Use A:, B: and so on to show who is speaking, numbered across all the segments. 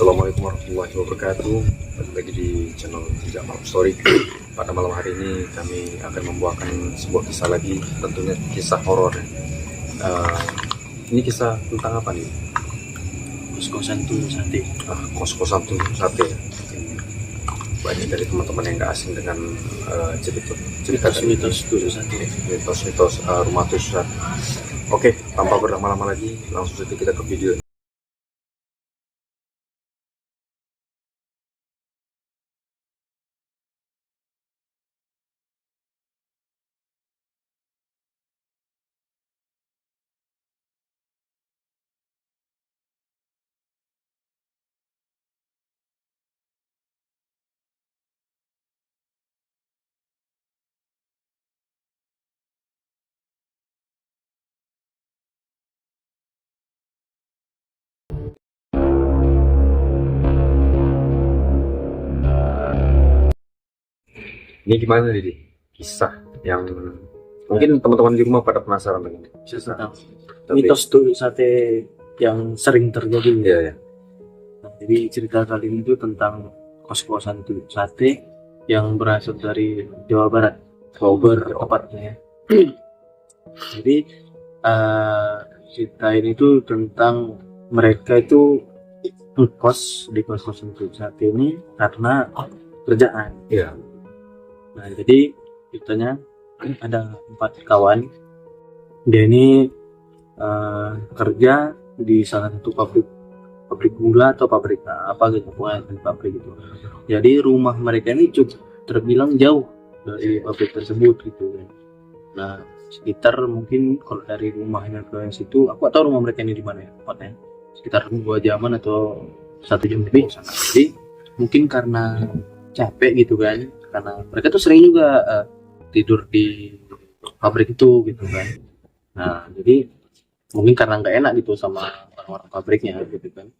A: Assalamualaikum warahmatullahi wabarakatuh. Balik lagi di channel Jejak Malam Story. Pada malam hari ini kami akan membawakan sebuah kisah lagi, tentunya kisah horor. Ini kisah tentang apa nih?
B: Kos-kosan tuh sate.
A: Kos-kosan tuh sate. Banyak dari teman-teman yang gak asing dengan cerita
B: mitos tuh sate.
A: Mitos rumah tusuk. Oke, tanpa berlama-lama lagi, langsung saja kita ke video. Ini gimana nih kisah yang mungkin teman-teman di rumah pada penasaran dengan
B: Mitos tuh sate yang sering terjadi.
A: Iya, ya.
B: Nah, jadi cerita kali ini tuh tentang kos-kosan tuh sate yang berasal dari Jawa Barat, Bogor tepatnya. Jadi cerita ini tuh tentang mereka itu ngekos di kos-kosan tuh sate ini karena kerjaan.
A: Iya.
B: Nah, jadi ceritanya ada 4 kawan. Dia ini kerja di salah satu pabrik gula atau pabrik apa gitu, pokoknya pabrik gitu. Jadi rumah mereka ini cukup terbilang jauh dari pabrik tersebut gitu kan. Nah, sekitar mungkin kalau dari rumahnya ke situ, aku gak tahu rumah mereka ini di mana ya tepatnya. Sekitar 2 jaman atau 1 jam lebih. Jadi mungkin karena capek gitu kan, karena mereka tuh sering juga tidur di pabrik itu gitu kan. Nah, jadi mungkin karena nggak enak gitu sama orang-orang pabriknya gitu kan,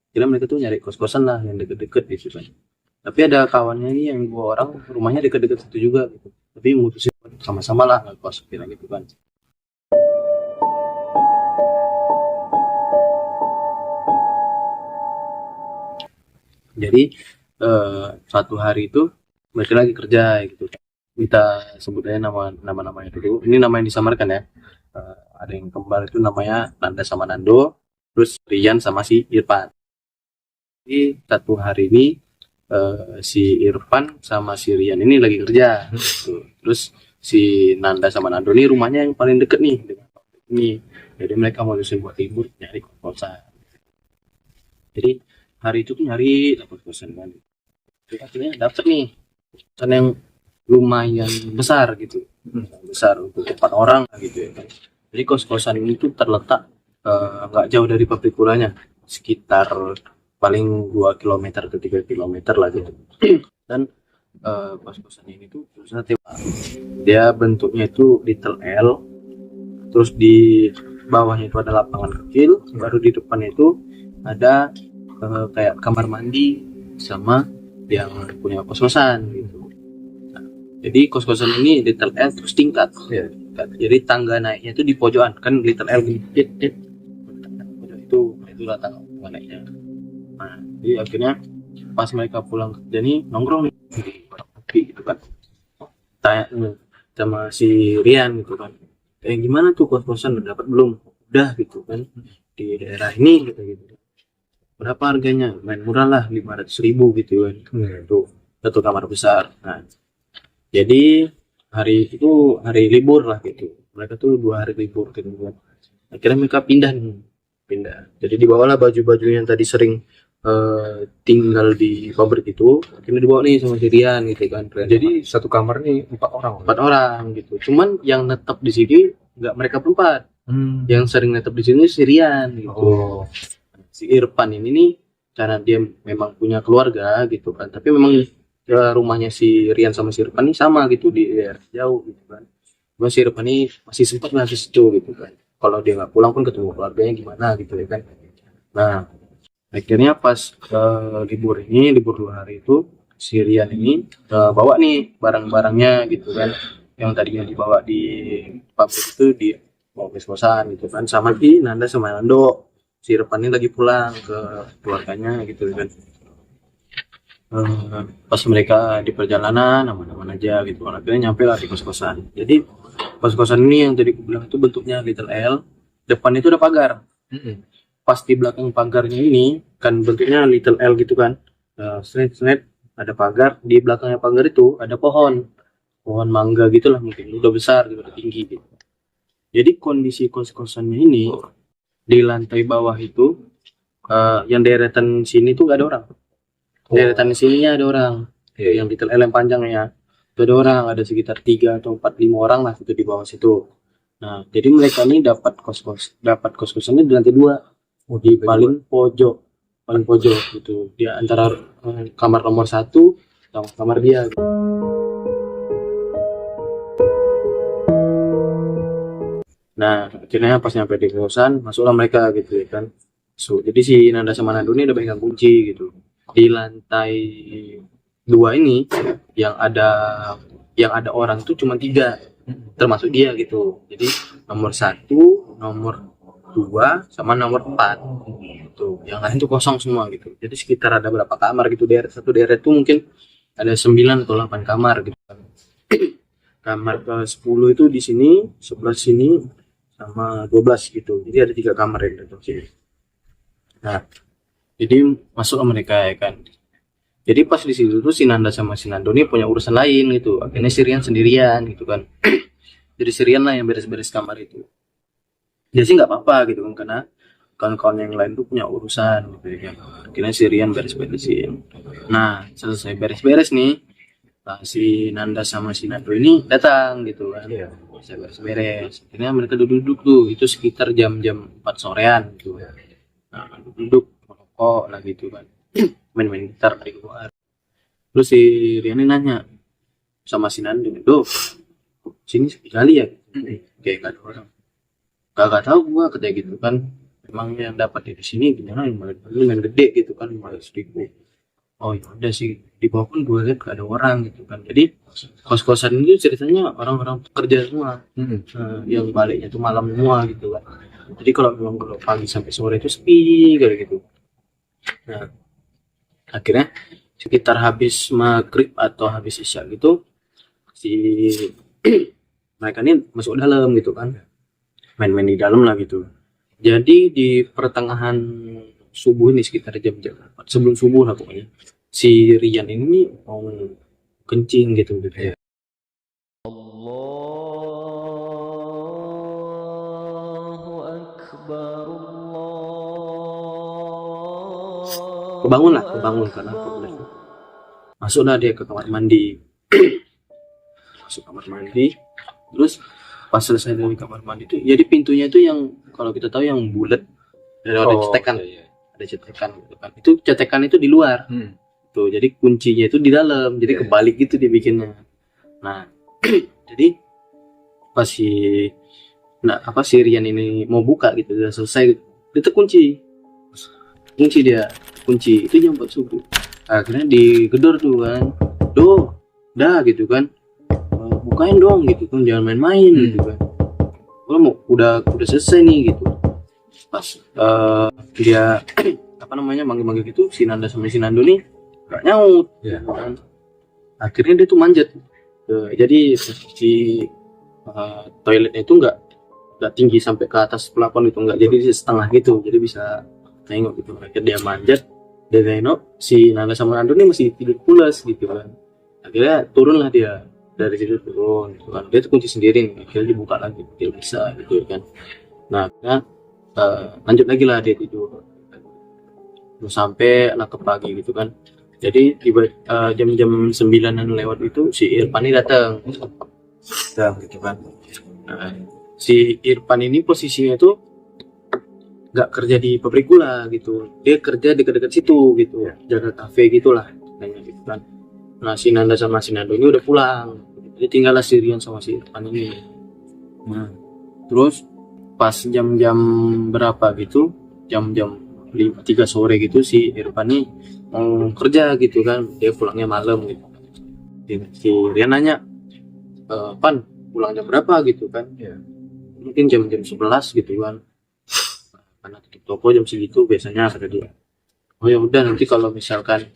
B: jadi mereka tuh nyari kos-kosan lah yang deket-deket gitu kan. Tapi ada kawannya ini yang 2 orang rumahnya deket-deket situ juga gitu, tapi mutusin sama-sama lah ngekos kira gitu kan. Jadi suatu hari itu mereka lagi kerja gitu. Kita sebut aja nama-namanya dulu. Ini nama yang disamarkan ya. Ada yang kembar itu namanya Nanda sama Nando, terus Rian sama si Irfan. Jadi satu hari ini si Irfan sama si Rian ini lagi kerja gitu. Terus si Nanda sama Nando ini rumahnya yang paling deket nih dengan ini. Jadi mereka mau buat libur nyari kosan. Jadi hari itu tuh nyari dapat kosan kan. Jadi akhirnya dapet nih kosan yang lumayan besar gitu, besar untuk 4 orang gitu ya kan. Jadi kos-kosan ini tuh terletak nggak jauh dari pabrik gulanya, sekitar paling 2 km ke 3 km lah gitu. Dan kos-kosan ini tuh dia bentuknya itu little L, terus di bawahnya itu ada lapangan kecil, baru di depannya itu ada kayak kamar mandi sama yang punya kos-kosan gitu. Nah, jadi kos-kosan ini little L terus tingkat.
A: Yeah.
B: Jadi tangga naiknya itu di pojokan kan, little L itulah tangga naiknya. Nah, jadi akhirnya pas mereka pulang kerja nih nongkrong nih di warung kopi gitu kan, tanya sama si Rian gitu kan, gimana tuh kos-kosan udah dapat belum? Udah gitu kan, di daerah ini gitu. Berapa harganya? Main murah lah, 500.000 gitu kan. Tuh satu kamar besar. Nah, jadi hari itu hari libur lah gitu, mereka tuh 2 hari libur gitu kan. Akhirnya mereka pindah. Jadi dibawalah baju-baju yang tadi sering tinggal di pabrik itu, akhirnya dibawa nih sama si Rian gitu kan.
A: Jadi satu kamar nih 4 orang.
B: 4 orang gitu. Cuman yang netap di sini nggak mereka berempat. Yang sering netap di sini si Rian gitu. Si Irfan ini nih, karena dia memang punya keluarga gitu kan, tapi memang rumahnya si Rian sama si Irfan ini sama gitu di daerah jauh gitu kan. Cuma si Irfan ini masih sempat ngasih situ gitu kan, kalau dia nggak pulang pun ketemu keluarganya gimana gitu ya kan. Nah, akhirnya pas libur 2 hari itu si Rian ini bawa nih barang-barangnya gitu kan, yang tadinya dibawa di pabrik itu di bawa kos-kosan gitu kan, sama di Nanda sama Nando. si Irfan ini lagi pulang ke keluarganya gitu kan. Pas mereka di perjalanan aman-aman aja gitu, akhirnya nyampe lah di kos-kosan. Jadi kos-kosan ini yang tadi aku bilang itu bentuknya little L, depan itu ada pagar. Pas di belakang pagarnya ini kan bentuknya little L gitu kan, straight ada pagar, di belakangnya pagar itu ada pohon mangga gitulah, mungkin udah besar gitu, udah tinggi gitu. Jadi kondisi kos-kosannya ini di lantai bawah itu, yang deretan sini tuh gak ada orang. Deretan sininya ada orang. Yang little L yang panjangnya itu ada orang, ada sekitar 3 atau 4 5 orang lah itu di bawah situ. Nah, jadi mereka ini dapat kos-kosannya di lantai 2, di paling pojok gitu. Dia antara kamar nomor 1 sama kamar dia. Nah, akhirnya pas nyampe di kosan, masuklah mereka gitu ya kan. Jadi si Nanda sama Nando ini udah pegang kunci gitu. Di lantai 2 ini yang ada orang tuh cuma 3, termasuk dia gitu. Jadi nomor 1, nomor 2 sama nomor 4 gitu. Yang lain tuh kosong semua gitu. Jadi sekitar ada berapa kamar gitu, satu daerah itu mungkin ada 9 atau 8 kamar gitu kan. Kamar ke 10 itu di sini, sebelah sini sama 12 gitu. Jadi ada 3 kamar yang datang sini. Nah, jadi masuk ke mereka ya kan. Jadi pas di situ tuh si Nanda sama si Nando ini punya urusan lain gitu. Akhirnya si Rian sendirian gitu kan. Jadi si Rian lah yang beres-beres kamar itu. Dia sih nggak apa-apa gitu kan, karena kawan-kawan yang lain tuh punya urusan gitu ya. Akhirnya si Rian beres-beresin. Nah, selesai beres-beres nih, si Nanda sama si Nando ini datang gitu kan. Saya beres-beres. Akhirnya mereka duduk tuh, itu sekitar jam-jam 4 sorean gitu. Nah, duduk merokok lah gitu kan. Main-main gitar dari luar. Terus si Rian ini nanya sama si Nando, "Do, sini sepi kali ya?" Kayak gak ada orang. Gak tahu gua, katanya gitu kan. Emang yang dapat di sini gimana, yang gede gitu kan, 500.000. Oh ya udah sih, di bawah pun gue lihat gak ada orang gitu kan. Jadi kos-kosan ini ceritanya orang-orang pekerja semua, yang baliknya tuh malam semua gitu kan. Jadi kalau memang kalau pagi sampai sore itu sepi kayak gitu. Nah, akhirnya sekitar habis maghrib atau habis isya gitu, si mereka ini masuk dalam gitu kan, main-main di dalam lah gitu. Jadi di pertengahan subuh ini, sekitar jam-jam 4 sebelum subuh lah pokoknya, si Rian ini mau kencing gitu ya. Kebangun karena masuklah dia ke kamar mandi. Masuk kamar mandi, terus pas selesai dari kamar mandi itu, jadi pintunya itu yang kalau kita tahu yang bulat, ada cetekan, ada cetekan gitu kan. Itu cetekan itu di luar, tuh jadi kuncinya itu di dalam, jadi kebalik gitu dibikinnya. Nah, jadi pas si Rian ini mau buka gitu, udah selesai, dia kunci itu jam 4 subuh. Akhirnya digedor tuh kan, dah gitu kan, bukain dong gitu kan, jangan main-main gitu kan. Udah selesai nih gitu. Pas dia manggil gitu, si Nanda sama si Nando nih gak nyaut kan. Akhirnya dia tuh manjat. Jadi si toiletnya itu nggak tinggi sampai ke atas plafon gitu, nggak, jadi setengah gitu, jadi bisa nengok gitu. Akhirnya dia manjat, dia nengok, si Nanda sama Nando ini masih tidur pulas gitu kan. Akhirnya turunlah dia dari situ, turun gitu kan. Dia tuh kunci sendiri nih. Akhirnya dibuka lagi, dia bisa gitu kan. Nah, lanjut lagi lah dia tidur terus sampai lah ke pagi gitu kan. Jadi tiba jam-jam 9-an lewat itu si Irfan ini datang gitu kan. Si Irfan ini posisinya itu nggak kerja di pabrik gula gitu, dia kerja dekat-dekat situ gitu, jaga kafe gitulah gitu kan. Nah, si Nanda sama si Nando ini udah pulang, jadi tinggallah si Rian sama si Irfan ini. Nah, terus pas jam-jam berapa gitu, jam-jam 3 sore gitu, si Irfan nih mau kerja gitu kan, dia pulangnya malam gitu. Si Rian nanya, Pan pulang jam berapa gitu kan, mungkin jam-jam 11 gitu kan. karena tutup toko jam segitu biasanya, kata dia. Oh ya udah, nanti kalau misalkan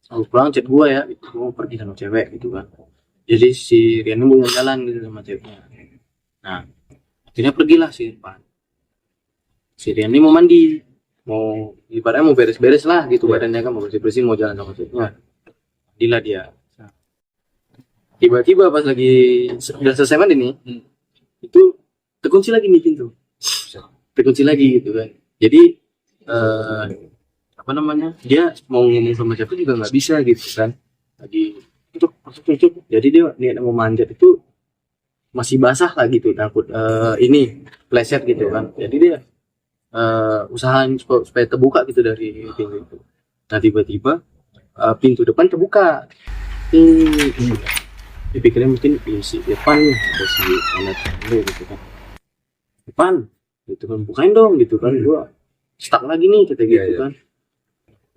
B: aku pulang chat gua ya, itu gua mau pergi sama cewek gitu kan. Jadi si Rian ini mau jalan gitu sama ceweknya. Nah, akhirnya pergilah si Irfan. Si Rian ini mau mandi, mau ibaratnya mau beres-beres lah gitu, badannya kan mau bersih-bersih, mau jalan sama ceweknya. Mandilah dia. Tiba-tiba pas lagi udah selesai mandi nih, itu terkunci lagi nih pintu, terkunci lagi gitu kan. Jadi apa namanya, dia mau ngomong sama siapa juga nggak bisa gitu kan, lagi tutup. Jadi dia niat mau manjat itu masih basah lah gitu, takut ini pleset gitu kan. Jadi dia usahain supaya terbuka gitu dari pintu itu. Nah tiba-tiba pintu depan terbuka. Dipikirnya mungkin si Irfan nih, ada si anak gitu kan. Irfan gitu kan, bukain dong gitu kan, gua stuck lagi nih kata gitu kan.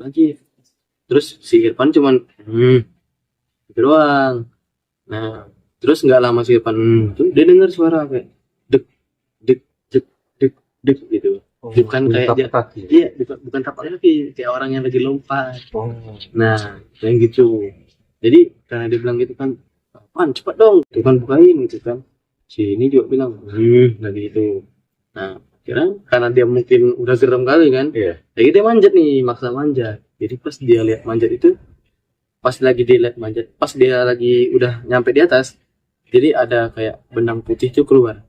B: Lagi terus si Irfan cuman gitu doang. Nah terus nggak lama si Irfan tuh dia dengar suara kayak dek dek dek dek dek gitu. Bukan kayak dia, iya bukan tapak kaki, kayak orang yang lagi lompat. Nah kayak gitu. Jadi karena dia bilang gitu kan, Pan cepat dong gitu kan, bukain gitu kan. Si ini juga bilang lagi gitu. Nah karena dia mungkin udah geram kali kan, jadi dia manjat nih, maksa manjat. Jadi pas dia lihat manjat itu, pas dia lagi udah nyampe di atas, jadi ada kayak benang putih itu keluar,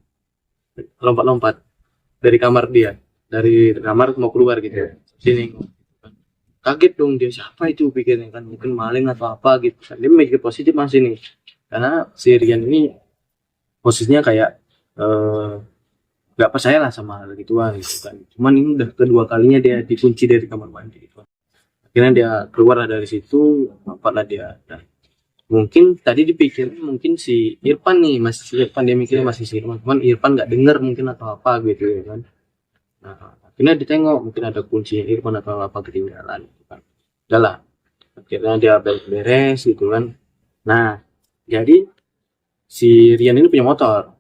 B: lompat-lompat dari kamar dia, dari kamar mau keluar gitu. Sini kaget dong dia, siapa itu pikirnya kan, mungkin maling atau apa gitu kan. Dia mikir positif masih nih, karena si Rian ini posisinya kayak nggak percaya lah sama hal gituan gitu kan. Cuman ini udah kedua kalinya dia dikunci dari kamar mandi gitu. Akhirnya dia keluar dari situ, nampaklah dia. Nah, mungkin tadi dipikir mungkin si Irfan nih, masih si Irfan, dia mikirnya masih si Irfan, cuman Irfan nggak dengar mungkin atau apa gitu ya kan. Nah, akhirnya ditengok mungkin ada kunci Irfan atau apa ketinggalan gitu kan. Udah lah, akhirnya dia beres gitu kan. Nah jadi si Rian ini punya motor,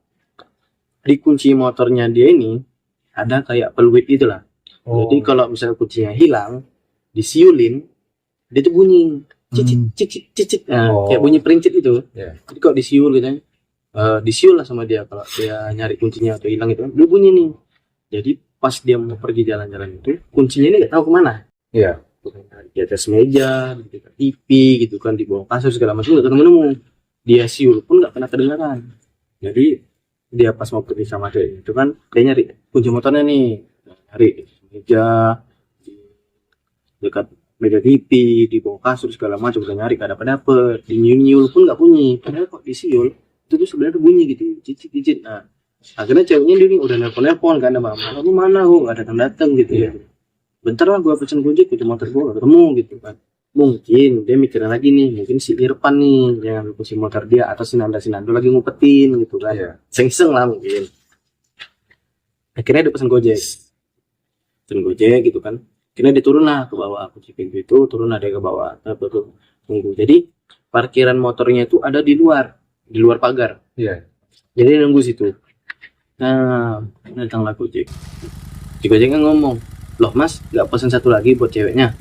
B: di kunci motornya dia ini ada kayak peluit itulah. Jadi kalau misalnya kuncinya hilang, disiulin, dia tuh bunyi cicit. Nah, kayak bunyi perincit itu. Jadi kalau disiul gitu kan, disiul lah sama dia kalau dia nyari kuncinya atau hilang itu, dia bunyi nih. Jadi pas dia mau pergi jalan-jalan itu, kuncinya ini nggak tahu kemana. Di atas meja, di TV gitu kan, di bawah kasur segala macam nggak ketemu-nemu. Dia siul pun nggak pernah kedengaran. Jadi dia pas mau pergi sama dia itu kan, dia nyari kunci motornya nih, nyari meja, di dekat meja TV, di bawah kasur segala macam, udah nyari gak dapet, di nyul pun nggak bunyi. Padahal kok disiul itu tuh sebenarnya bunyi gitu, cicit. Nah akhirnya ceweknya dia udah nelpon kan, ada mama, lu mana kok nggak datang gitu ya. Bentar lah, gua pesen kunci motor gua gak ketemu gitu kan. Mungkin dia mikirin lagi nih, mungkin si Irfan nih yang kunci motor dia, atau si Nando lagi ngumpetin gitu kan. Seng-seng lah mungkin. Akhirnya dia pesen Gojek gitu kan. Akhirnya dia turun lah ke bawah, kunci pintu itu, turun ada ke bawah, tunggu. Jadi parkiran motornya itu ada di luar pagar. Jadi nunggu situ. Nah datanglah Gojek. Si Gojek kan ngomong, loh mas, nggak pesen satu lagi buat ceweknya?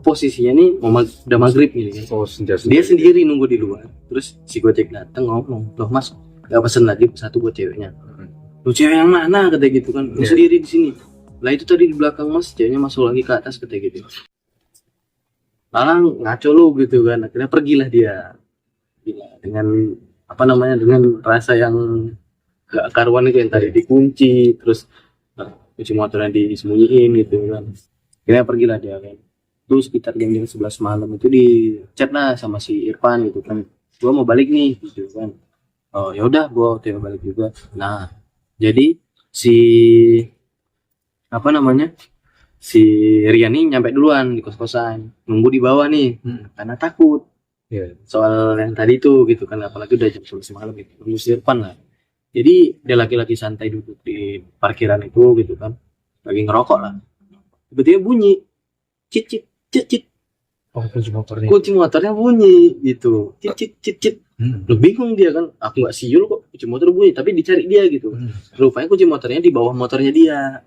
B: Posisinya nih udah maghrib gitu kan. Dia sendiri nunggu di luar. Terus si Gojek datang ngomong, loh mas, nggak pesen lagi satu buat ceweknya? Lu cewek yang mana, kata gitu kan. Lu sendiri di sini. Lah itu tadi di belakang mas, ceweknya masuk lagi ke atas, kata gitu. Lalang ngaco lu gitu kan. Akhirnya pergilah dia. Gila, dengan apa namanya, dengan rasa yang gak karuan itu, yang tadi dikunci, terus kunci motornya disembunyiin gitu kan. Akhirnya pergilah dia kan. Itu sekitar jam 11 malam itu di chat lah sama si Irfan gitu kan, gua mau balik nih gitu kan. Oh ya udah, gua mau balik juga. Nah jadi si apa namanya, si Rian nih nyampe duluan di kos-kosan, nunggu di bawah nih karena takut soal yang tadi itu gitu kan, apalagi udah jam 11 malam gitu, nunggu si Irfan lah. Jadi dia laki-laki santai duduk di parkiran itu gitu kan, lagi ngerokok lah. Tiba-tiba bunyi cicit. Kunci motornya bunyi gitu, cicit. Lu bingung dia kan, aku nggak siul kok kunci motor bunyi tapi dicari dia gitu. Rupanya kunci motornya di bawah motornya dia,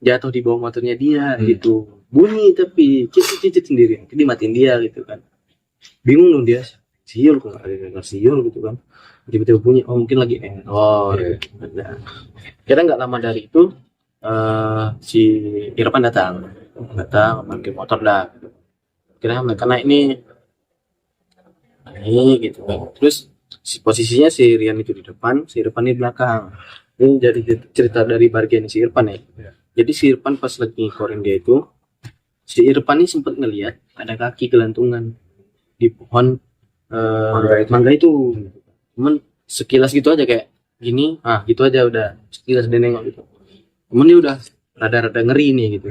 B: jatuh di bawah motornya dia gitu, bunyi tapi cicit sendiri, dimatiin dia gitu kan. Bingung dong dia, siul kok nggak siul gitu kan, tiba-tiba bunyi, oh mungkin lagi error gitu. Nah, kira nggak lama dari itu si Irfan datang pakai motor dah. Kira mereka naik gitu kan. Terus posisinya si Rian itu di depan, si Irfan di belakang. Ini jadi cerita dari bagian si Irfan ya. Jadi si Irfan pas lagi korin dia itu, si Irfan ini sempat ngelihat ada kaki gelantungan di pohon mangga itu. Cuman sekilas gitu aja kayak gini, gitu aja udah sekilas dia nengok gitu. Cuman dia udah rada-rada ngeri nih gitu.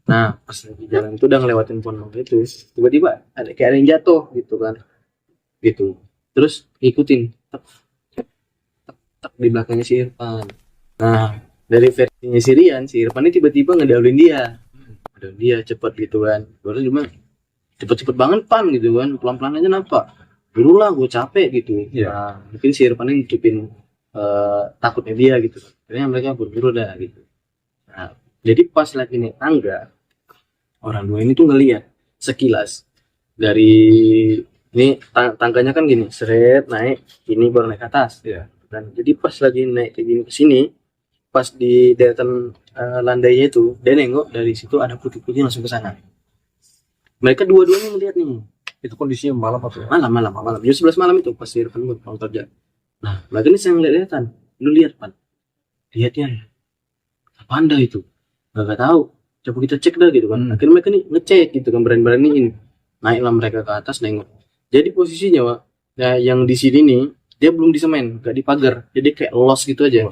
B: Nah pas lagi jalan itu udah ngelewatin pohon mangga itu, tiba-tiba ada kayak ada yang jatuh gitu kan, gitu. Terus ikutin tek, di belakangnya si Irfan. Nah dari versinya si Rian, si Irfan ini tiba-tiba ngedahuluin dia cepet gitu kan. Baru cuma cepet-cepet banget pan gitu kan, pelan-pelan aja nampak. Dulu lah gue capek gitu. Nah, mungkin si Irfan ini nutupin takutnya dia gitu. Akhirnya mereka buru-buru dah gitu. Nah, jadi pas lagi naik tangga, orang dua ini tuh ngeliat sekilas dari ini tangganya kan gini, seret naik, ini baru naik ke atas. Dan jadi pas lagi naik kayak gini ke sini, pas di deretan landainya itu, dia nengok dari situ ada putih-putih langsung ke sana. Mereka dua-duanya ngeliat nih.
C: Itu kondisinya malam atau
B: malam jam 11 malam itu pas Irfan pulang kerja. Nah mereka ini saya ngeliat-liatan, lu lihat pan, lihatnya apa anda itu, gak tahu, coba kita cek dah gitu kan. Akhirnya mereka nih ngecek gitu kan, berani-beraniin, naiklah mereka ke atas nengok. Jadi posisinya Wak, nah, yang di sini nih dia belum di semen, gak dipagar, jadi kayak los gitu aja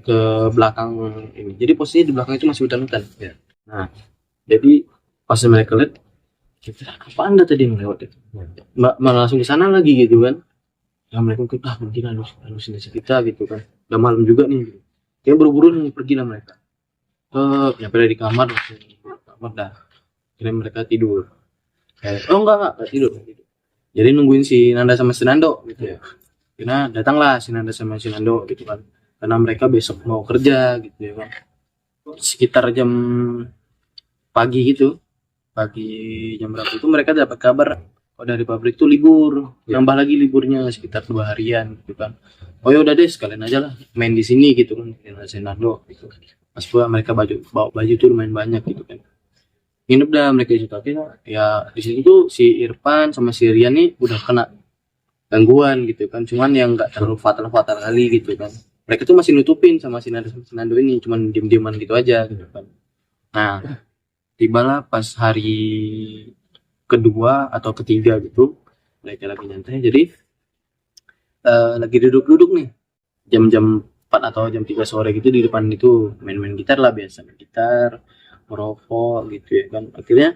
B: ke belakang ini. Jadi posisinya di belakang itu masih hutan-hutan. Nah jadi pas mereka lihat, kira apa anda tadi melewat itu, malah langsung ke sana lagi gitu kan. Ya mereka mungkin halusinasi kita gitu kan, udah malam juga nih gitu. Kayak buru-buru nih pergi lah mereka. Nyampe di kamar dah. Kira mereka tidur. Enggak tidur. Jadi nungguin si Nanda sama si Nando gitu ya. Karena datanglah si Nanda sama si Nando gitu kan. Karena mereka besok mau kerja gitu ya kan. Sekitar jam pagi gitu. Pagi jam berapa itu mereka dapat kabar dari pabrik tuh libur, nambah lagi liburnya sekitar 2 harian gitu kan. Oh ya udah deh sekalian aja lah main di sini gitu kan, di Nando gitu. Pas pula mereka bawa baju tuh lumayan banyak gitu kan. Nginep dah mereka itu, tapi ya di situ tuh si Irfan sama si Rian nih udah kena gangguan gitu kan, cuman yang nggak terlalu fatal kali gitu kan. Mereka tuh masih nutupin sama si Nando ini, cuman diem-dieman gitu aja gitu kan. Nah tibalah pas hari kedua atau ketiga gitu, mereka lagi nyantai, jadi lagi duduk-duduk nih jam-jam 4 atau jam 3 sore gitu, di depan itu main-main gitar lah, biasa main gitar, merokok gitu ya kan. Akhirnya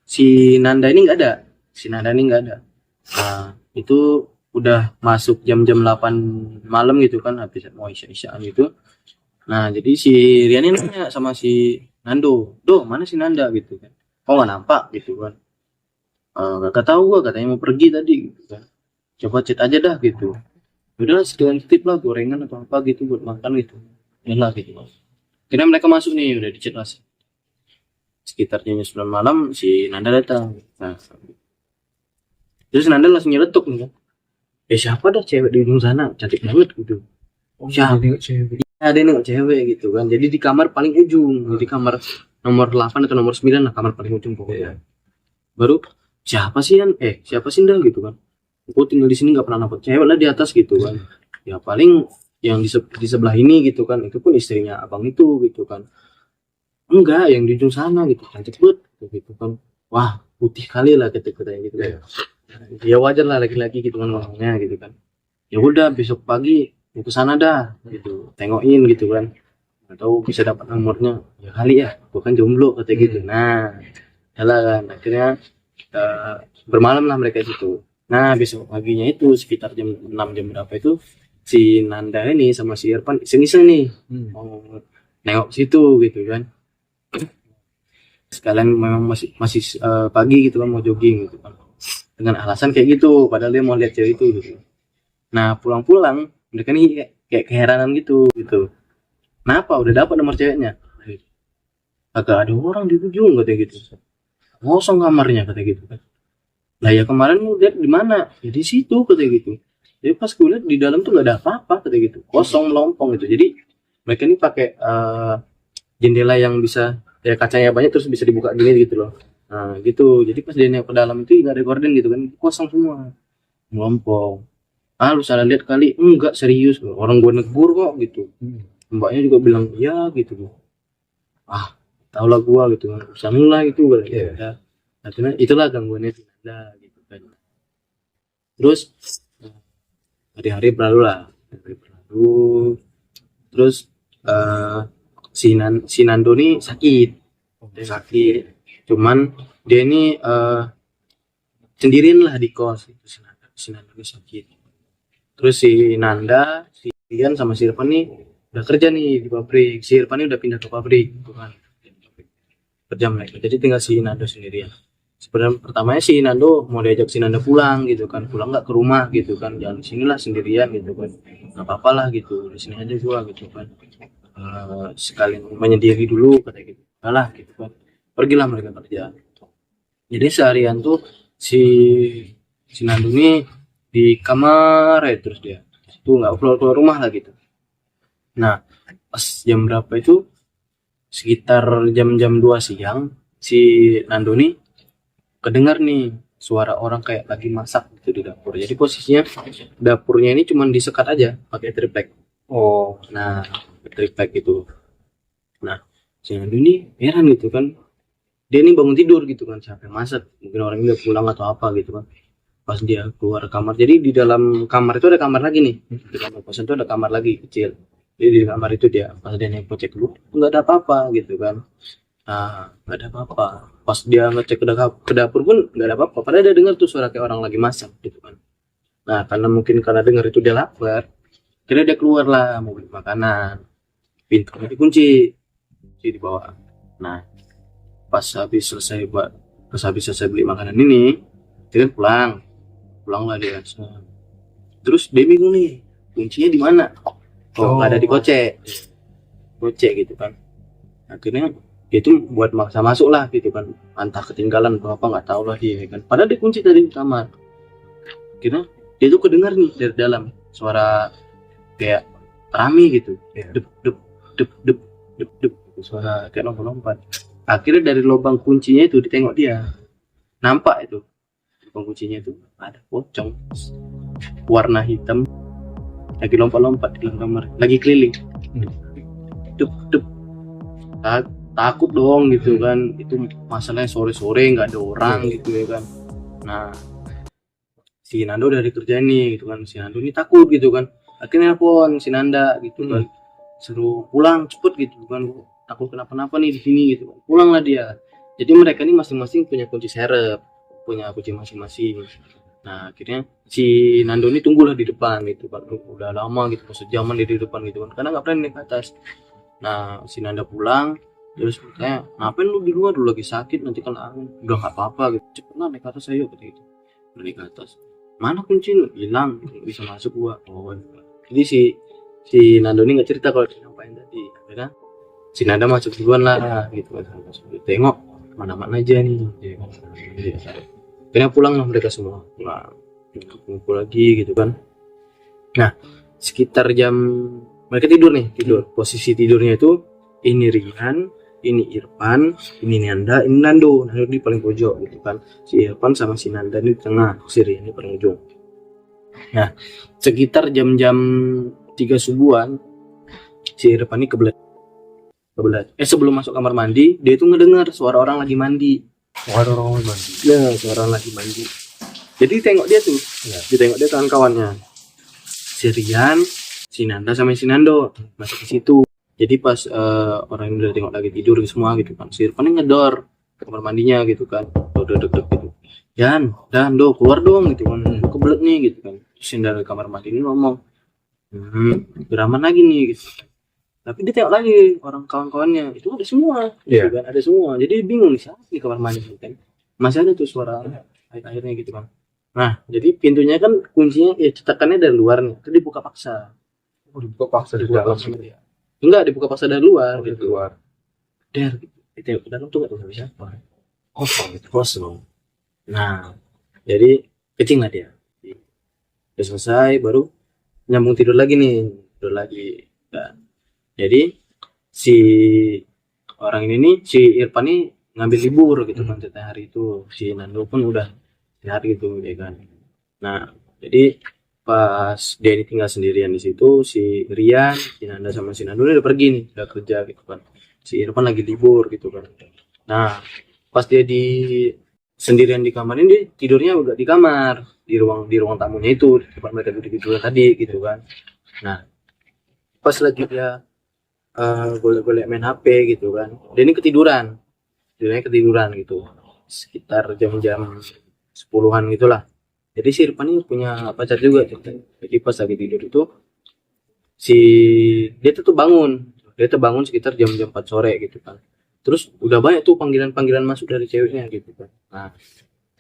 B: si Nanda ini nggak ada. Nah itu udah masuk jam-jam 8 malam gitu kan, habis mau isya-isyaan gitu. Nah jadi si Rian ini nanya sama si Nando, mana si Nanda gitu kan, kok nggak nampak gitu kan. Gak tahu gua, katanya mau pergi tadi gitu kan, coba chat aja dah gitu. Udahlah sekalian titip lah gorengan atau apa gitu buat makan gitu, ya lah gitu. Kira mereka masuk nih, udah di chat lah. Sekitar jam 9 malam si Nanda datang. Nah terus Nanda langsung nyeletuk nih kan, siapa dah cewek di ujung sana cantik banget gitu. Siapa cewek? Ada nengok cewek gitu kan. Jadi di kamar paling ujung, di kamar nomor 8 atau nomor 9 lah, kamar paling ujung pokoknya. Baru siapa sih Nda gitu kan. Aku tinggal di sini nggak pernah dapet cewek lah di atas gitu kan. Ya paling yang di sebelah ini gitu kan, itu pun istrinya abang itu gitu kan. Enggak, yang di ujung sana gitu, cantik banget gitu kan. Wah putih kali lah katanya gitu kan. Ya wajar lah laki-laki gitu kan ngomongnya gitu kan. Ya udah besok pagi mau ke sana dah gitu, tengokin gitu kan, atau bisa dapat nomornya, ya kali ya gua kan jomblo kata gitu. Nah jalan kan, akhirnya bermalam lah mereka itu. Nah besok paginya itu sekitar jam 6 jam berapa itu, si Nanda ini sama si Irfan iseng-iseng nih mau nengok situ gitu kan. Sekalian memang masih pagi gitu kan, mau jogging gitu kan. dengan alasan kayak gitu, padahal dia mau lihat cewek itu gitu. Nah pulang-pulang mereka nih kayak keheranan gitu. Kenapa udah dapat nomor ceweknya? Agak ada orang di ujung katanya gitu. Kosong kamarnya katanya gitu kan. Lah ya kemarin lu lihat di mana? Ya di situ katanya gitu. Jadi pas gue lihat di dalam tuh gak ada apa-apa katanya gitu. Kosong melompong gitu. Jadi mereka ini pakai jendela yang bisa ya kacanya banyak terus bisa dibuka gini gitu loh. Nah gitu. Jadi pas dia nengok ke dalam itu nggak ada gorden gitu kan. Kosong semua. Melompong. Ah lu salah lihat kali. Enggak serius. Orang gue negur kok gitu. Mbaknya juga bilang iya gitu. Ah tau lah gua gitu kan urusan lu lah gitu kan.
A: Iya.
B: Akhirnya itulah gangguannya Sinanda gitu kan. Terus hari-hari berlalu lah, terus si Nando nih sakit, cuman dia ini sendirian lah di kos. Si Nando ini sakit, terus si Nanda, si Ian sama si Irfan nih udah kerja nih di pabrik. Si Irfan ini udah pindah ke pabrik gitu kan, kerja mereka, jadi tinggal si Nando sendirian. Sebenarnya pertamanya si Nando mau diajak si Nanda pulang gitu kan, pulang nggak ke rumah gitu kan, jangan di sinilah sendirian gitu kan, nggak apa-apa lah gitu, di sini aja gua gitu kan. Sekalian menyendiri dulu kata gitu, kalah gitu kan. Pergilah mereka kerja. Jadi seharian tuh si Nando ini di kamar ya, terus dia itu nggak keluar rumah lah gitu. Nah pas jam berapa itu, sekitar jam 2 siang, si Nando nih kedengar nih suara orang kayak lagi masak gitu di dapur. Jadi posisinya dapurnya ini cuman disekat aja pakai triplek.
A: Oh,
B: Nah triplek gitu. Nah si Nando ini heran gitu kan, dia ini bangun tidur gitu kan, siapa yang masak, mungkin orang ini udah pulang atau apa gitu kan. Pas dia keluar kamar, jadi di dalam kamar itu ada kamar lagi nih, di kamar kosan itu ada kamar lagi kecil. Jadi di kamar itu dia pas dia nengok cek dulu nggak ada apa-apa gitu kan. Nah nggak ada apa-apa. Pas dia ngecek ke dapur pun nggak ada apa-apa, padahal dia dengar tuh suara kayak orang lagi masak gitu kan. Nah karena dengar itu dia lapar, kira dia keluar lah mau beli makanan, pintunya dikunci di bawah. Nah pas habis selesai beli makanan ini, dia kan pulang lah dia. Terus dia bingung nih, kuncinya di mana? Nggak ada di gocek gitu kan. Akhirnya dia itu buat maksa masuk lah gitu kan, entah ketinggalan atau apa nggak tahu lah dia kan, padahal dia kunci tadi di kamar. Akhirnya dia tuh kedengar nih dari dalam suara kayak rame gitu, dep dep dep dep dep dep, suara kayak lompat. Akhirnya dari lubang kuncinya itu ditengok dia, nampak itu lubang kuncinya itu ada pocong warna hitam lagi lompat-lompat di dalam kamar, lagi keliling. Dep dep. Takut dong gitu kan, itu masalahnya sore-sore nggak ada orang gitu ya kan. Nah si Nando udah dikerjain nih gitu kan, si Nando ini takut gitu kan. Akhirnya nelfon si Nanda gitu kan, suruh pulang cepet gitu kan, takut kenapa-napa nih di sini gitu kan. Pulanglah dia. Jadi mereka ini masing-masing punya kunci serep, punya kunci masing-masing. Nah akhirnya si Nando ini tunggulah di depan gitu kan, udah lama gitu, sejaman dia di depan gitu kan, karena nggak berani naik ke atas. Nah si Nanda pulang, terus kayak ngapain lu di luar, dulu lagi sakit nanti kan angin. Udah nggak apa-apa gitu, cepet lah naik ke atas ayo gitu. Udah naik ke atas, mana kunci lu, hilang, bisa masuk gua. Oh jadi si Nando ini nggak cerita kalau dia ngapain tadi. Akhirnya si Nanda masuk duluan lah gitu kan, tengok mana-mana aja nih ya kan. Akhirnya pulang lah mereka semua, kumpul lagi gitu kan. Nah sekitar jam mereka tidur. Posisi tidurnya itu ini Rian, ini Irfan, ini Nanda, ini Nando di paling pojok gitu kan. Si Irfan sama si Nanda ini di tengah, si Rian ini paling ujung. Nah sekitar jam 3 subuhan si Irfan ini kebelet. Sebelum masuk kamar mandi, dia itu ngedengar suara orang lagi mandi.
A: ada orang mandi.
B: Ya, suara orang lagi mandi. Jadi tengok dia tuh, ditengok dia kawan-kawannya, si Rian, si Nanda sama si Nando masuk ke situ. Jadi pas orang yang udah tengok lagi tidur semua gitu kan, si Irfan ngedor kamar mandinya gitu kan, deg gitu. Dan do keluar dong gitu kan, lu kebelet nih gitu kan. Terus yang dari kamar mandi ini ngomong, beraman lagi nih gitu. Tapi dia tengok lagi orang kawan-kawannya itu ada semua, gitu kan, ada semua. Jadi bingung nih siapa di kamar mandi gitu kan. Masih ada tuh suara airnya gitu kan. Nah, jadi pintunya kan kuncinya ya cetakannya dari luar nih, itu dibuka paksa.
A: Dibuka paksa di
B: Dibuka
A: dalam
B: paksa
A: gitu.
B: dia. Enggak, dibuka paksa dari luar
A: Di
B: gitu.
A: luar.
B: Der, gitu. Ditengok ke dalam tuh gak tahu siapa.
A: Kosong gitu.
B: Kosong. Nah, jadi kencing lah dia. Udah selesai, baru nyambung tidur lagi nih. Tidur lagi. Nah, jadi si orang ini nih, si Irfan nih ngambil libur gitu kan setiap hari itu. Si Nando pun udah sehat gitu ya kan. Nah, jadi pas dia ini tinggal sendirian di situ, si Rian, si Nanda sama si Nando udah pergi nih, udah kerja gitu kan. Si Irfan lagi libur gitu kan. Nah, pas dia di sendirian di kamar ini, dia tidurnya udah di kamar, di ruang tamunya itu, di tempat mereka tidur tadi gitu kan. Nah, pas lagi dia golek-golek main HP gitu kan, dia ini tidurnya ketiduran gitu, sekitar jam-jam 10-an gitulah. Jadi si Irfan ini punya pacar juga. Jadi pas lagi tidur itu si dia tuh bangun sekitar jam-jam 4 sore gitu kan. Terus udah banyak tuh panggilan-panggilan masuk dari ceweknya gitu kan. Nah,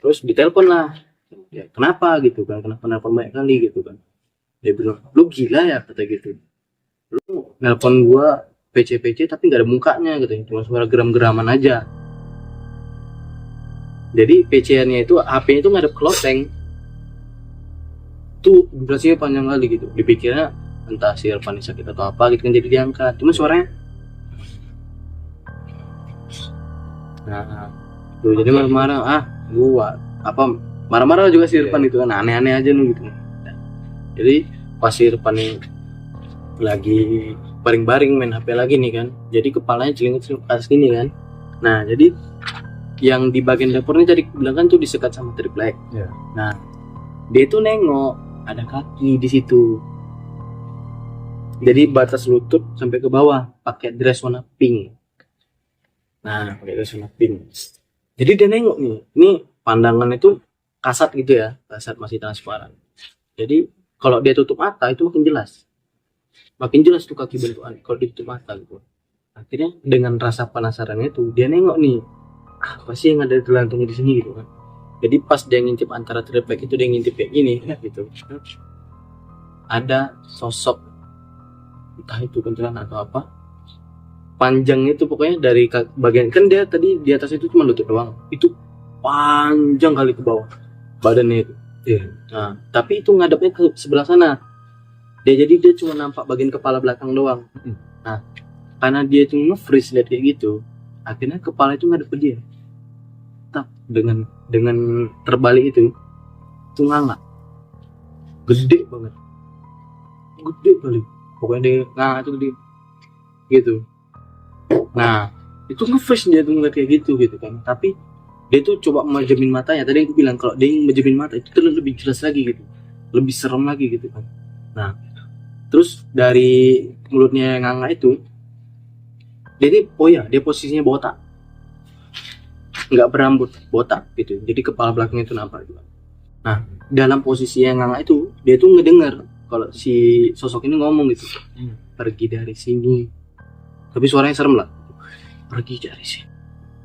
B: terus ditelepon lah. Ya, kenapa gitu kan? Kenapa nelpon banyak kali gitu kan? Dia bilang, "Lu gila ya?" kata gitu. "Lu nelpon gua PC-PC tapi nggak ada mukanya," gitu. Cuma suara geram-geraman aja. Jadi PC-nya itu HP-nya itu ngadep ke loteng. Tuh durasinya panjang kali gitu. Dipikirnya entah si Irfan sakit atau apa gitu kan, jadi diangkat. Cuma suaranya, nah tuh jadi marah-marah, gua apa, marah-marah juga si Irfan itu kan, aneh-aneh aja nih gitu. Jadi pas si Irfan ini lagi baring-baring main HP lagi nih kan, jadi kepalanya celingak ke atas gini kan. Nah, jadi yang di bagian dapurnya tadi bilang kan tuh disekat sama triplek.
A: Iya.
B: Nah, dia tuh nengok ada kaki di situ. Jadi batas lutut sampai ke bawah, pakai dress warna pink. Nah, pakai dress warna pink. Jadi dia nengok nih, ini pandangan itu kasat gitu ya, kasat masih transparan. Jadi kalau dia tutup mata itu makin jelas tuh kaki bentukan kalau dia tutup mata gitu. Akhirnya dengan rasa penasaran itu dia nengok nih, apa sih yang ada di lantungnya di sini gitu kan. Jadi pas dia ngintip antara triplek itu, dia ngintip kayak gini gitu, ada sosok entah itu kuntilanak atau apa, panjangnya itu pokoknya dari bagian, kan dia tadi di atas itu cuma lutut doang, itu panjang kali ke bawah badannya itu. Nah, tapi itu ngadepnya ke sebelah sana. Jadi dia cuma nampak bagian kepala belakang doang. Nah, karena dia itu nge-freeze lihat kayak gitu, akhirnya kepala itu ngadep ke dia. Tak, dengan terbalik itu nganga gede banget, gede kali pokoknya dia nganga itu gede gitu. Nah, itu nge-freeze dia tuh ngeliat kayak gitu kan. Tapi dia tuh coba mejemin matanya. Tadi aku bilang kalau dia mejemin mata itu tuh lebih jelas lagi gitu, lebih serem lagi gitu kan. Nah, terus dari mulutnya yang nganga itu, dia posisinya botak, nggak berambut, botak gitu. Jadi kepala belakangnya itu nampak juga. Nah, dalam posisi yang nganga itu, dia tuh ngedenger kalau si sosok ini ngomong gitu, "Pergi dari sini." Tapi suaranya serem lah, "Pergi dari sini,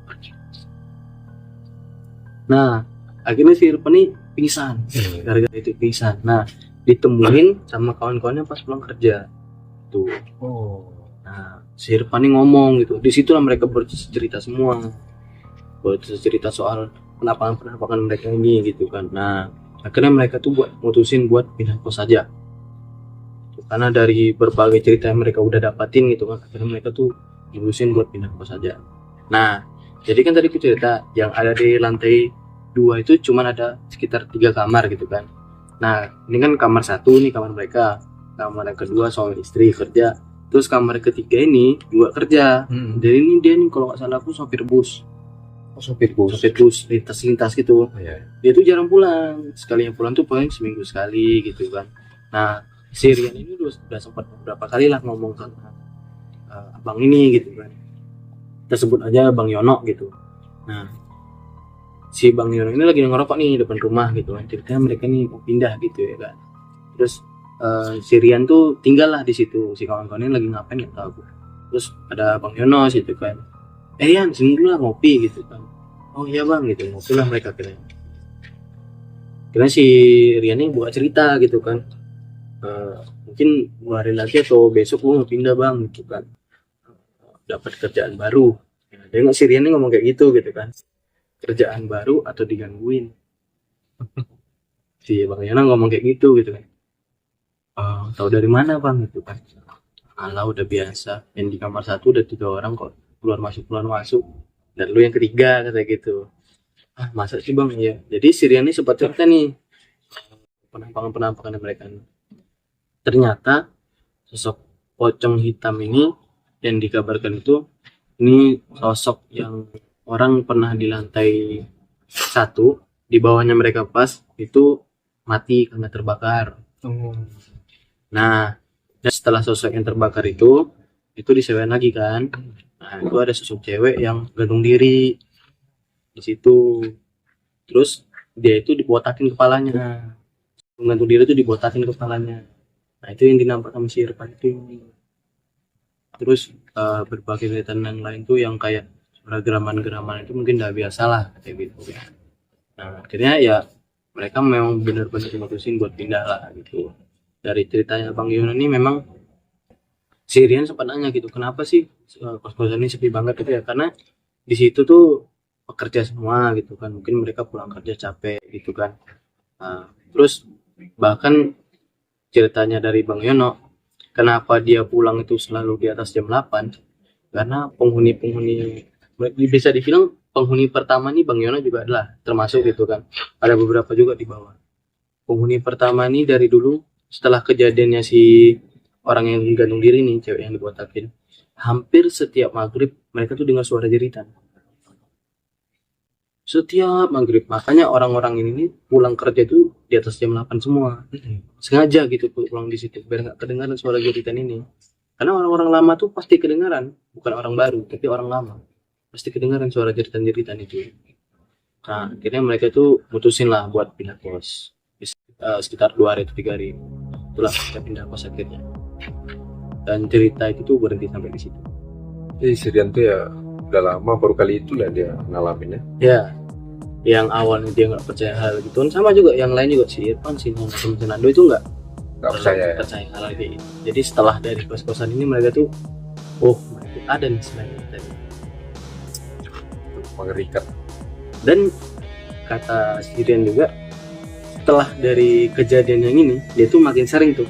B: pergi." Nah, akhirnya si Irfan ini pingsan, gara-gara itu pingsan. Nah, ditemuin sama kawan-kawannya pas pulang kerja tuh. Nah, si Irfan ini ngomong gitu, di situlah mereka bercerita semua, bercerita soal penampakan mereka ini gitu kan. Nah, akhirnya mereka tuh mutusin buat pindah kos saja, karena dari berbagai cerita yang mereka udah dapatin gitu kan, akhirnya mereka tuh mutusin buat pindah kos saja. Nah, jadi kan tadi aku cerita yang ada di lantai 2 itu cuman ada sekitar 3 kamar gitu kan. Nah, ini kan kamar 1 nih kamar mereka, kamar yang kedua suami istri kerja, terus kamar ketiga ini juga kerja. Jadi ini dia nih kalau nggak salah aku sopir bus. Sopir bus lintas gitu. Dia tuh jarang pulang, sekalinya pulang tuh paling seminggu sekali gitu kan. Nah, si Rian ini udah sempat beberapa kali lah ngomong sama abang ini gitu kan, kita sebut aja Bang Yono gitu. Nah, si Bang Yono ini lagi ngerokok nih depan rumah gitu kan, ceritanya mereka nih mau pindah gitu ya kan. Terus si Rian tuh tinggal lah di situ, si kawan-kawannya lagi ngapain nggak tahu. Terus ada Bang Yono situ kan, Rian sini dulu lah ngopi gitu kan. Oh iya bang gitu, ngopi lah mereka kira. Akhirnya si Rian ini buka cerita gitu kan. Mungkin 2 hari lagi atau besok gue mau pindah bang gitu kan, dapat kerjaan baru. Dia nggak, si Rian ini ngomong kayak gitu kan, kerjaan baru atau digangguin. Si Bang Yana ngomong kayak gitu kan. Tahu dari mana bang gitu kan. Alah udah biasa, yang di kamar satu udah 3 orang kok, keluar masuk, dan lu yang ketiga kata gitu. Masa sih bang? Ya jadi si Rian ini sempat cerita nih penampakan mereka. Ternyata sosok pocong hitam ini yang dikabarkan itu, ini sosok yang orang pernah di lantai 1, di bawahnya mereka pas itu mati karena terbakar. Nah, dan setelah sosok yang terbakar itu disewain lagi kan. Nah, itu ada sosok cewek yang gantung diri di situ. Terus dia itu dibotakin kepalanya. Gantung diri itu dibotakin kepalanya. Nah, itu yang dinampak sama si Irfan itu. Terus berbagai kelihatan yang lain tuh yang kayak suara geraman-geraman itu mungkin udah biasa lah kayak gitu. Nah, akhirnya ya mereka memang benar-benar memutusin buat pindah lah gitu. Dari ceritanya Bang Yono ini memang si Rian sempat nanya gitu, kenapa sih kos-kosan ini sepi banget gitu ya, karena di situ tuh pekerja semua gitu kan, mungkin mereka pulang kerja capek gitu kan. Terus bahkan ceritanya dari Bang Yono, kenapa dia pulang itu selalu di atas jam 8, karena penghuni bisa dibilang penghuni pertama nih Bang Yono juga adalah termasuk gitu kan, ada beberapa juga di bawah. Penghuni pertama nih dari dulu, setelah kejadiannya si orang yang gantung diri nih, cewek yang dibotakin, hampir setiap maghrib mereka tuh dengar suara jeritan. Setiap maghrib, makanya orang-orang ini nih pulang kerja itu di atas jam 8 semua, sengaja gitu pulang di situ biar nggak kedengaran suara jeritan ini. Karena orang-orang lama tuh pasti kedengaran, bukan orang baru tapi orang lama pasti kedengaran suara jeritan-jeritan itu. Nah, akhirnya mereka tuh mutusin lah buat pindah kos. Sekitar 2 hari atau 3 hari itulah kita pindah kos akhirnya. Dan cerita itu tuh berhenti sampai di situ.
A: Jadi si Rian tuh ya udah lama, baru kali itu lah dia ngalamin ya.
B: Ya, yang awalnya dia nggak percaya hal gitu, sama juga yang lain juga, si Irfan, si Nando itu nggak
A: percaya
B: hal kayak gitu. Jadi setelah dari kos-kosan ini mereka tuh, oh mereka ada nih selain tadi,
A: mengerikan.
B: Dan kata si Rian juga, setelah dari kejadian yang ini dia tuh makin sering tuh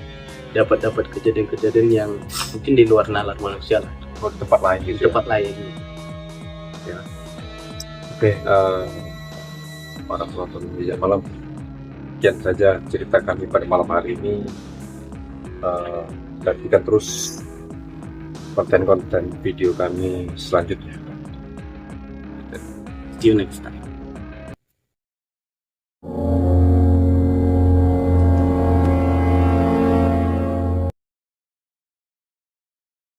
B: dapat kejadian-kejadian yang mungkin di luar nalar manusia lah,
A: di tempat lain gitu.
B: Di tempat lain.
A: Ya. Oke, para penonton Bijak Malam, sekian saja cerita kami pada malam hari ini. Nantikan terus konten-konten video kami selanjutnya.
B: See you next time.